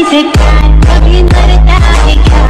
से प्यार कभी मरता है क्या।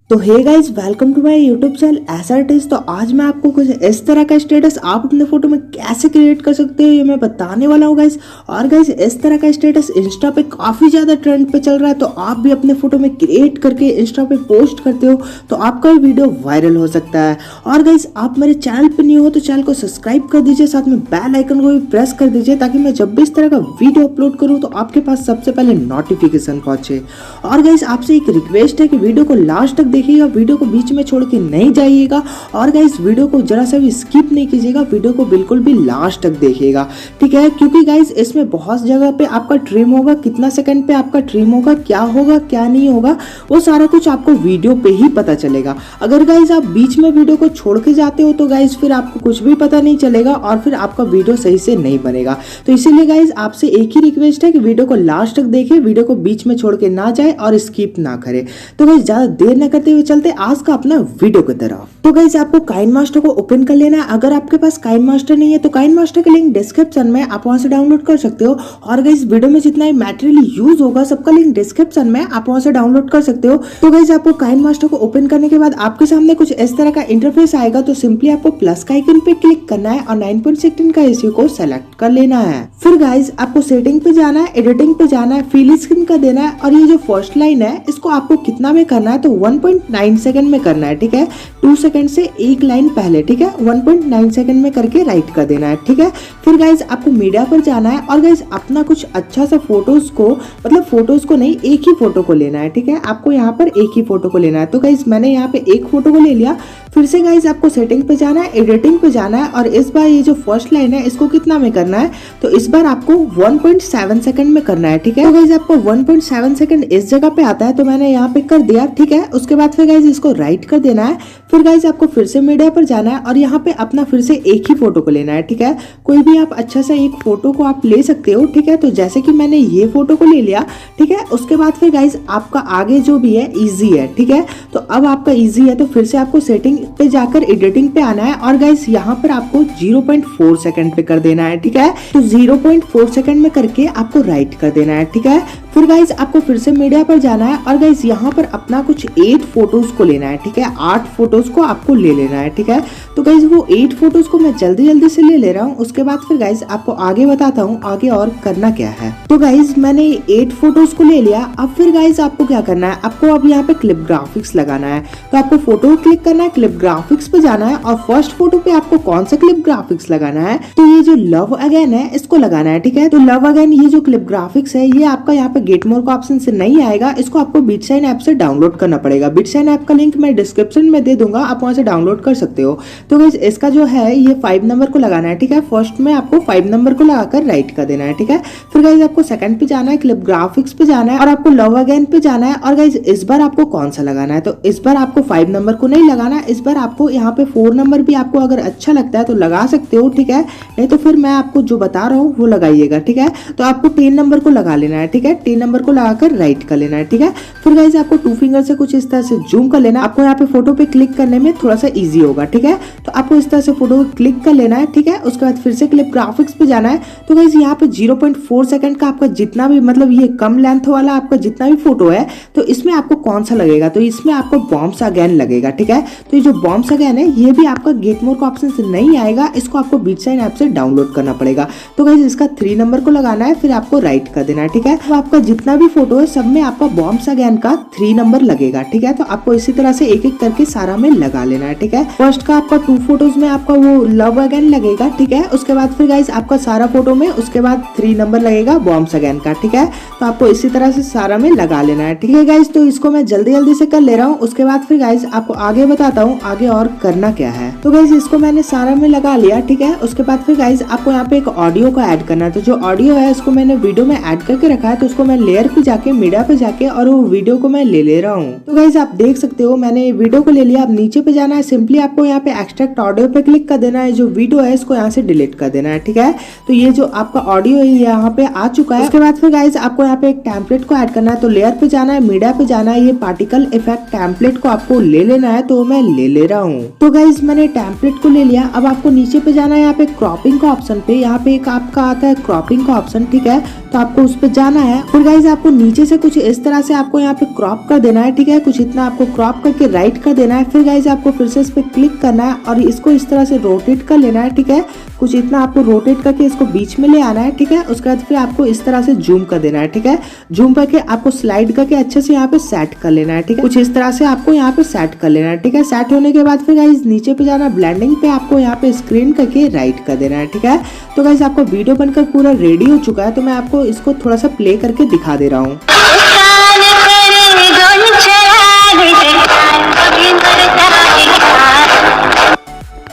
तो hey guys, welcome to my YouTube channel 𝗛𝗛𝗦𝗛𝗧। तो आज मैं आपको कुछ इस तरह का स्टेटस आप अपने फोटो में कैसे क्रिएट कर सकते हो ये मैं बताने वाला हूँ गाइज। और गाइज इस तरह का स्टेटस इंस्टा पे काफी ज्यादा ट्रेंड पे चल रहा है, तो आप भी अपने फोटो में क्रिएट करके इंस्टा पे पोस्ट करते हो तो आपका भी वीडियो वायरल हो सकता है। और गाइज आप मेरे चैनल पे न्यू हो तो चैनल को सब्सक्राइब कर दीजिए, साथ में बेल आइकन को भी प्रेस कर दीजिए ताकि मैं जब भी इस तरह का वीडियो अपलोड करूँ तो आपके पास सबसे पहले नोटिफिकेशन पहुंचे। और गाइज आपसे एक रिक्वेस्ट है कि वीडियो को लास्ट तक देखिएगा, वीडियो को बीच में छोड़ के नहीं जाइएगा। और गाइस वीडियो को जरा सा भी स्किप नहीं कीजिएगा, वीडियो को बिल्कुल भी लास्ट तक देखिएगा, ठीक है। क्योंकि गाइस इसमें बहुत जगह पे आपका ट्रिम होगा, कितना सेकंड पे आपका ट्रिम होगा, क्या होगा क्या नहीं होगा, वो सारा कुछ आपको वीडियो पे ही पता चलेगा। अगर गाइस आप बीच में वीडियो को छोड़ के जाते हो तो गाइस फिर आपको कुछ भी पता नहीं चलेगा और फिर आपका वीडियो सही से नहीं बनेगा। तो इसीलिए गाइस आपसे एक ही रिक्वेस्ट है कि वीडियो को लास्ट तक देखिए, वीडियो को बीच में छोड़ के ना जाए और स्किप ना करे। तो गाइस ज्यादा देर न करते हुए चलते आज का अपना वीडियो की तरफ। तो गाइस आपको काइनमास्टर को ओपन कर लेना है। अगर आपके पास काइनमास्टर नहीं है तो काइनमास्टर का लिंक डिस्क्रिप्शन में, आप वहां से डाउनलोड कर सकते हो। और गाइस वीडियो में जितना मटेरियल यूज होगा सबका लिंक डिस्क्रिप्शन में, आप वहां से डाउनलोड कर सकते हो। तो गाइस आपको काइनमास्टर को ओपन करने के बाद आपके सामने कुछ इस तरह का इंटरफेस आएगा। तो सिंपली आपको प्लस का आइकन पे क्लिक करना है और 9.16 का रेशियो को सेलेक्ट कर लेना है। फिर गाइस आपको सेटिंग पे जाना है, एडिटिंग पे जाना है, फिल स्क्रीन का देना है। और ये जो फर्स्ट लाइन है इसको आपको कितना में करना है तो 1.9 सेकंड में करना है, ठीक है। 2 सेकंड से एक लाइन पहले, ठीक है, 1.9 सेकंड में करके राइट कर देना है, ठीक है। फिर गाइज आपको मीडिया पर जाना है और गाइज अपना कुछ अच्छा सा फोटोज को, मतलब फोटोज को नहीं, एक ही फोटो को लेना है, ठीक है। आपको यहाँ पर एक ही फोटो को लेना है। तो गाइज मैंने यहाँ पे एक फोटो को ले लिया। फिर से गाइज आपको सेटिंग पे जाना है, एडिटिंग पे जाना है और इस बार ये जो फर्स्ट लाइन है इसको कितना में करना है तो इस बार आपको 1.7 सेकंड में करना है, ठीक है। तो गाइज आपको 1.7 सेकंड इस जगह पे आता है तो मैंने यहाँ पे कर दिया, ठीक है। उसके बाद फिर गाइज इसको राइट कर देना है। फिर गाइज आपको फिर से मीडिया पर जाना है और यहाँ पे अपना फिर से एक ही फोटो को लेना है, ठीक है। कोई भी आप अच्छा सा एक फोटो को आप ले सकते हो, ठीक है। तो जैसे कि मैंने ये फोटो को ले लिया, ठीक है। उसके बाद फिर गाइज आपका आगे जो भी है इजी है, ठीक है। तो अब आपका इजी है तो फिर से आपको सेटिंग पे जाकर एडिटिंग पे आना है और गाइज यहाँ पर आपको 0.4 सेकंड पे कर देना है, ठीक है। तो 0.4 सेकंड में करके आपको राइट कर देना है, ठीक है। फिर गाइज आपको फिर से मीडिया पर जाना है और गाइज यहाँ पर अपना कुछ 8 फोटोज को लेना है, ठीक है। 8 फोटोज को आपको ले लेना है, ठीक है। तो गाइज वो 8 फोटोज को मैं जल्दी जल्दी से ले रहा हूँ। उसके बाद फिर गाइज आपको आगे बताता हूँ आगे और करना क्या है। तो गाइज मैंने 8 फोटोज को ले लिया। अब फिर गाइज आपको क्या करना है, आपको अब यहाँ पे क्लिप ग्राफिक्स लगाना है। तो आपको फोटो क्लिक करना है, क्लिप ग्राफिक्स पे जाना है और फर्स्ट फोटो पे आपको कौन सा क्लिप ग्राफिक्स लगाना है तो ये जो लव अगेन है इसको लगाना है, ठीक है। तो लव अगेन ये जो क्लिप ग्राफिक्स है ये आपका यहाँ पे गेट मोर का ऑप्शन से नहीं आएगा, इसको आपको बिटसाइन ऐप से डाउनलोड करना पड़ेगा। बिटसाइन ऐप का लिंक मैं डिस्क्रिप्शन में दे दूंगा, आप वहां से डाउनलोड कर सकते हो। तो गाइस इसका जो है ये 5 नंबर को लगाना है, ठीक है। फर्स्ट में आपको 5 नंबर को लगाकर राइट कर देना है, ठीक है। फिर गाइस आपको सेकंड पे जाना है, क्लिप ग्राफिक्स पे जाना है और आपको लव अगेन पे जाना है। और गाइस इस बार आपको कौन सा लगाना है तो इस बार आपको 5 नंबर को नहीं लगाना, इस बार आपको यहाँ पे 4 नंबर भी आपको अगर अच्छा लगता है तो लगा सकते हो, ठीक है। नहीं तो फिर मैं आपको जो बता रहा हूँ वो लगाइएगा, ठीक है। तो आपको 10 नंबर को लगा लेना है, ठीक है। 10 नंबर को लगाकर राइट कर लेना है, ठीक है। फिर गाइस आपको 2 फिंगर से कुछ इस तरह से जूम कर लेना। आपको यहाँ पे फोटो पे क्लिक करने में थोड़ा सा इजी होगा, ठीक है। तो आपको इस तरह से फोटो क्लिक कर लेना है, ठीक है। उसके बाद फिर से क्लिप ग्राफिक्स पे जाना है। तो गाइस यहाँ पे 0.4 सेकंड का आपका जितना भी, मतलब ये कम लेंथ वाला आपका जितना भी फोटो है तो इसमें आपको कौन सा लगेगा तो इसमें आपको बॉम्ब्स अगेन लगेगा, ठीक है। तो ये जो बॉम्ब्स अगेन है ये भी आपका गेट मोर का ऑप्शन से नहीं आएगा, इसको आपको बिटसाइन ऐप से डाउनलोड करना पड़ेगा। तो गाइस इसका 3 नंबर को लगाना है, फिर आपको राइट कर देना है, ठीक है। तो आपका जितना भी फोटो है सब में आपका बॉम्ब्स अगेन का 3 नंबर लगेगा, ठीक है। तो आपको इसी तरह से एक एक करके सारा में लगा लेना है, ठीक है। फर्स्ट का आपका 2 फोटोज में आपका वो लव अगेन लगेगा, ठीक है। उसके बाद फिर गाइस आपका सारा फोटो में उसके बाद 3 नंबर लगेगा बॉम्ब्स अगेन का, ठीक है। तो आपको इसी तरह से सारा में लगा लेना है, ठीक है गाइस। तो इसको मैं जल्दी जल्दी से कर ले रहा हूँ। उसके बाद फिर गाइस आपको आगे बताता हूँ आगे और करना क्या है। तो गाइस इसको मैंने सारा में लगा लिया, ठीक है। उसके बाद फिर गाइस आपको यहाँ पे एक ऑडियो को ऐड करना है। तो जो ऑडियो है उसको मैंने वीडियो में ऐड करके रखा है, तो उसको मैं लेयर पे जाके मीडिया पे जाके और वो वीडियो को मैं ले रहा हूँ। तो गाइस आप देख सकते हो मैंने वीडियो को ले लिया। अब नीचे पे जाना है, सिंपली आपको यहाँ पे एक्सट्रैक्ट ऑडियो पे क्लिक कर देना है। जो वीडियो है इसको यहाँ से डिलीट कर देना है, ठीक है। तो ये जो आपका ऑडियो है यहाँ पे आ चुका है। उसके बाद फिर गाइस आपको यहाँ पे एक टेम्पलेट को ऐड करना है। तो लेयर पे जाना है, मीडिया पे जाना है, ये पार्टिकल इफेक्ट टेम्पलेट को आपको ले लेना है। तो मैं ले ले रहा हूँ। तो गाइज मैंने टेम्पलेट को ले लिया। अब आपको नीचे पे जाना है, यहाँ पे क्रॉपिंग का ऑप्शन पे, यहाँ पे एक आपका आता है क्रॉपिंग का ऑप्शन, ठीक है। तो आपको उस पे जाना है। फिर गाइज आपको नीचे से कुछ इस तरह से आपको यहाँ पे क्रॉप कर देना है, ठीक है। कुछ इतना आपको क्रॉप करके राइट कर देना है। फिर गाइज आपको फिर से इस पे क्लिक करना है और इसको इस तरह से रोटेट कर लेना है, ठीक है। कुछ इतना आपको रोटेट करके इसको बीच में ले आना है, ठीक है। उसके बाद फिर आपको इस तरह से जूम कर देना है, ठीक है। जूम करके आपको स्लाइड करके अच्छे से यहाँ पे सेट कर लेना है, ठीक है। कुछ इस तरह से आपको यहाँ पे सेट कर लेना है, ठीक है। सेट होने के बाद फिर गाइज नीचे पे जाना, ब्लेंडिंग पे आपको यहाँ पे स्क्रीन करके राइट कर देना है, ठीक है। तो गाइज आपको वीडियो बनकर पूरा रेडी हो चुका है। तो मैं आपको इसको थोड़ा सा प्ले करके दिखा दे रहा हूँ।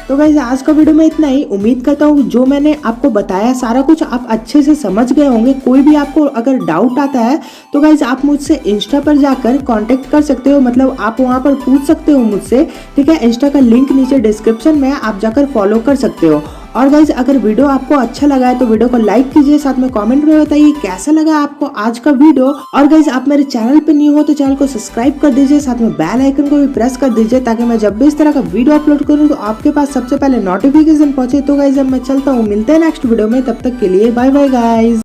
तो गाइस आज का वीडियो में इतना ही। उम्मीद करता हूँ जो मैंने आपको बताया सारा कुछ आप अच्छे से समझ गए होंगे। कोई भी आपको अगर डाउट आता है तो गाइस आप मुझसे इंस्टा पर जाकर कांटेक्ट कर सकते हो, मतलब आप वहाँ पर पूछ सकते हो मुझसे, ठीक है। इंस्टा का लिंक नीचे डिस्क्रिप्शन में आप जाकर फॉलो कर सकते हो। और गाइज अगर वीडियो आपको अच्छा लगा है तो वीडियो को लाइक कीजिए, साथ में कमेंट में बताइए कैसा लगा आपको आज का वीडियो। और गाइज आप मेरे चैनल पे न्यू हो तो चैनल को सब्सक्राइब कर दीजिए, साथ में बेल आइकन को भी प्रेस कर दीजिए ताकि मैं जब भी इस तरह का वीडियो अपलोड करूँ तो आपके पास सबसे पहले नोटिफिकेशन पहुंचे। तो गाइज अब मैं चलता हूँ, मिलते हैं नेक्स्ट वीडियो में, तब तक के लिए बाय बाय गाइज।